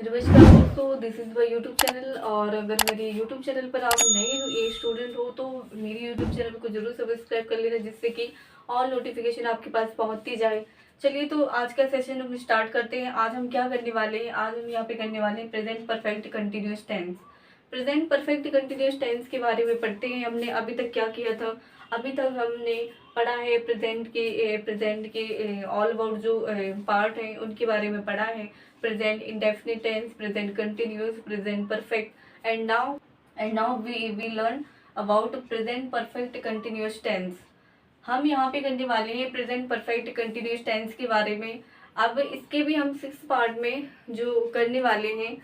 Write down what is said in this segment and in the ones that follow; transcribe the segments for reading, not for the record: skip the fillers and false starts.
नमस्कार दोस्तों, this is my YouTube channel. और अगर मेरे यूट्यूब चैनल पर आप नए स्टूडेंट हो तो मेरी यूट्यूब चैनल को जरूर सब्सक्राइब कर लेना, जिससे कि ऑल नोटिफिकेशन आपके पास पहुंचती जाए। चलिए तो आज का सेशन हम स्टार्ट करते हैं। आज हम क्या करने वाले हैं? आज हम यहाँ पे करने वाले हैं present perfect continuous tense. Present perfect continuous tense के बारे में पढ़ते हैं। हमने अभी तक क्या किया था? अभी तक हमने पढ़ा है प्रेजेंट के ऑल अबाउट जो पार्ट हैं उनके बारे में पढ़ा है। Present indefinite tense, present continuous, present perfect, and now we learn about present perfect continuous tense. हम यहाँ पे करने वाले हैं प्रेजेंट परफेक्ट कंटिन्यूअस टेंस के बारे में। अब इसके भी हम 6 पार्ट में जो करने वाले हैं,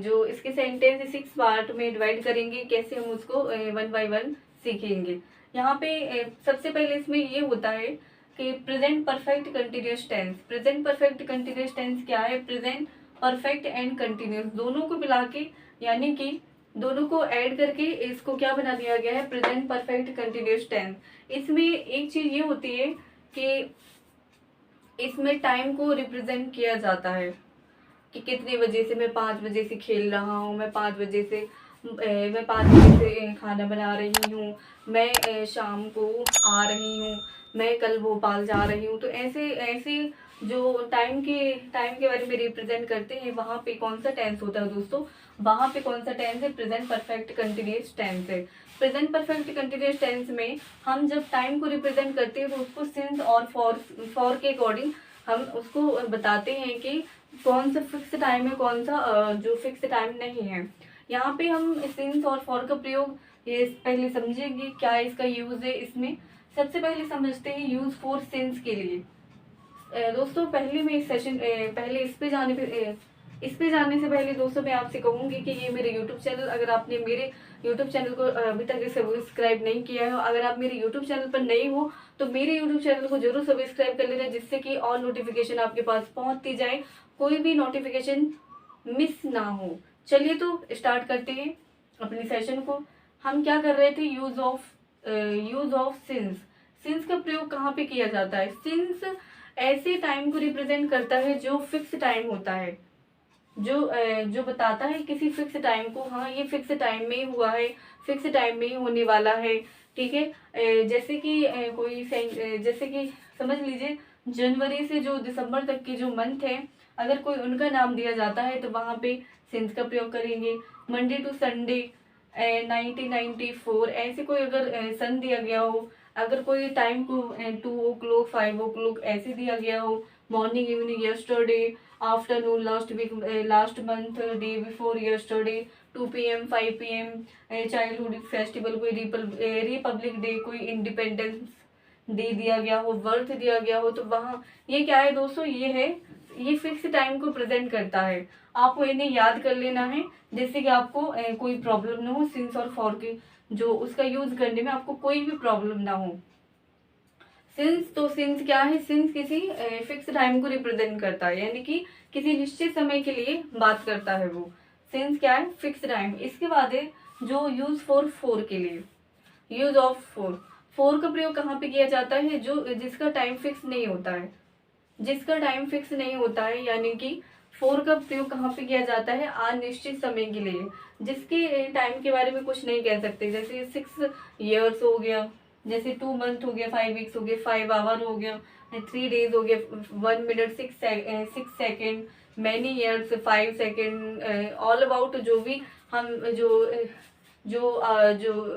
जो इसके सेंटेंस 6 पार्ट में डिवाइड करेंगे। कैसे हम उसको वन बाय वन सीखेंगे। यहाँ पे सबसे पहले इसमें ये होता है कि present perfect continuous tense. Present perfect continuous tense क्या है? प्रेजेंट परफेक्ट एंड कंटिन्यूअस दोनों को मिला के, यानी कि दोनों को ऐड करके इसको क्या बना दिया गया है? Present perfect continuous tense. इसमें एक चीज ये होती है कि इसमें टाइम को रिप्रेजेंट किया जाता है कि कितने बजे से, मैं 5 बजे से खेल रहा हूँ, मैं 5 बजे से खाना बना रही हूँ, मैं शाम को आ रही हूँ, मैं कल भोपाल जा रही हूँ। तो ऐसे ऐसे जो टाइम के बारे में रिप्रेजेंट करते हैं, वहाँ पे कौन सा टेंस होता है दोस्तों? वहाँ पे कौन सा टेंस है? प्रेजेंट परफेक्ट कंटिन्यूअस टेंस है। प्रेजेंट परफेक्ट कंटिन्यूअस टेंस में हम जब टाइम को रिप्रेजेंट करते हैं तो उसको सिंस और फॉर के अकॉर्डिंग हम उसको बताते हैं कि कौन सा फिक्स टाइम है, कौन सा जो फिक्स टाइम नहीं है। यहाँ पे हम सिंस और फॉर का प्रयोग ये पहले समझेंगे, क्या इसका यूज है। इसमें सबसे पहले समझते हैं यूज फॉर सिंस के लिए। दोस्तों पहले मैं इस सेशन पहले इस पे जाने से पहले दोस्तों मैं आपसे कहूंगी कि ये मेरे यूट्यूब चैनल, अगर आपने मेरे यूट्यूब चैनल को अभी तक सब्सक्राइब नहीं किया है, अगर आप मेरे यूट्यूब चैनल पर नए हो तो मेरे यूट्यूब चैनल को जरूर सब्सक्राइब कर लेना, जिससे कि ऑल नोटिफिकेशन आपके पास पहुंचती जाए, कोई भी नोटिफिकेशन मिस ना हो। चलिए तो स्टार्ट करते हैं अपने सेशन को। हम क्या कर रहे थे? Use of since. सिंस का प्रयोग कहाँ पे किया जाता है? सिंस ऐसे टाइम को रिप्रेजेंट करता है जो फिक्स टाइम होता है, जो बताता है किसी फिक्स टाइम को, हाँ ये फिक्स टाइम में ही हुआ है, फिक्स टाइम में ही होने वाला है। ठीक है। जैसे कि जैसे कि समझ लीजिए जनवरी से जो दिसंबर तक के जो मंथ है, अगर कोई उनका नाम दिया जाता है तो वहां पे सिंस का प्रयोग करेंगे। मंडे टू संडे 1994 ऐसे कोई अगर सन दिया गया हो, अगर कोई टाइम को 2 o'clock 5 o'clock ऐसे दिया गया हो, morning evening yesterday, afternoon last week, last month, day before yesterday, 2 p.m. 5 p.m. Childhood festival, कोई रिपब्लिक डे, कोई इंडिपेंडेंस डे दिया गया हो, बर्थ दिया गया हो, तो वहाँ ये क्या है दोस्तों? ये फिक्स टाइम को प्रेजेंट करता है। आपको इन्हें याद कर लेना है, जिससे कि आपको कोई प्रॉब्लम ना हो, सिंस और फॉर के जो उसका यूज करने में आपको कोई भी प्रॉब्लम ना हो। सिंस क्या है? सिंस किसी फिक्स टाइम को रिप्रेजेंट करता है, यानी कि किसी निश्चित समय के लिए बात करता है वो। सिंस क्या है? Fix time. इसके बाद है जो यूज फोर के लिए, यूज ऑफ फोर का प्रयोग कहाँ पे किया जाता है? जो जिसका टाइम फिक्स नहीं होता है, जिसका टाइम फिक्स नहीं होता है, यानी कि फोर का प्रयोग कहाँ पे किया जाता है? अनिश्चित समय के लिए, जिसके टाइम के बारे में कुछ नहीं कह सकते। जैसे 6 years हो गया, जैसे 2 month हो गया, 5 weeks हो गए, 5 hour हो गया, 3 days हो गया, 1 minute 6 seconds, many years 5 seconds, all about जो भी हम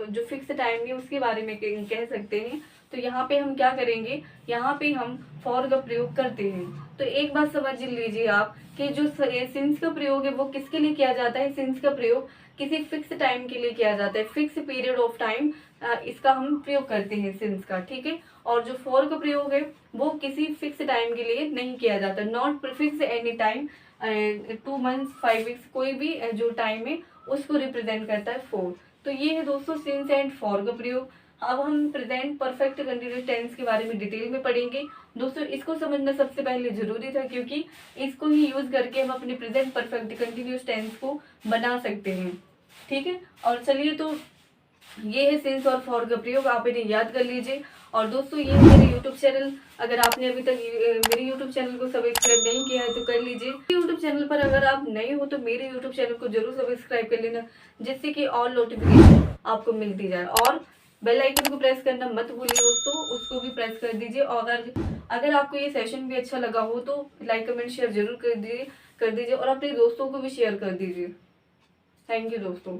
जो फिक्स टाइम है उसके बारे में कह सकते हैं। तो यहाँ पे हम क्या करेंगे? यहाँ पे हम फॉर का प्रयोग करते हैं। तो एक बात समझ लीजिए आप कि जो सिंस का प्रयोग है वो किसके लिए किया जाता है? सिंस का प्रयोग किसी फिक्स टाइम के लिए किया जाता है, फिक्स पीरियड ऑफ टाइम इसका हम प्रयोग करते हैं सिंस का। ठीक है। और जो फॉर का प्रयोग है वो किसी फिक्स टाइम के लिए नहीं किया जाता, not prefix any time. 2 months 5 weeks कोई भी जो टाइम है उसको रिप्रेजेंट करता है फोर। तो ये है दोस्तों सिंस एंड फॉर का प्रयोग। अब हम प्रेजेंट परफेक्ट कंटिन्यूअस टेंस के बारे में डिटेल में पढ़ेंगे। दोस्तों इसको समझना सबसे पहले जरूरी था, क्योंकि इसको ही यूज करके हम अपने प्रेजेंट परफेक्ट कंटिन्यूअस टेंस को बना सकते हैं। ठीक है। और चलिए तो ये है सिंस और फॉर का प्रयोग, आप इन्हें याद कर लीजिए। और दोस्तों ये मेरे यूट्यूब चैनल, अगर आपने अभी तक मेरे यूट्यूब चैनल को सब्सक्राइब नहीं किया है तो कर लीजिए। यूट्यूब चैनल पर अगर आप नए हो तो मेरे यूट्यूब चैनल को जरूर सब्सक्राइब कर लेना, जिससे कि ऑल नोटिफिकेशन आपको मिलती जाए। और बेल आइकन को प्रेस करना मत भूलिए दोस्तों, उसको भी प्रेस कर दीजिए। और अगर आपको ये सेशन भी अच्छा लगा हो तो लाइक कमेंट शेयर जरूर कर दीजिए और अपने दोस्तों को भी शेयर कर दीजिए। थैंक यू दोस्तों।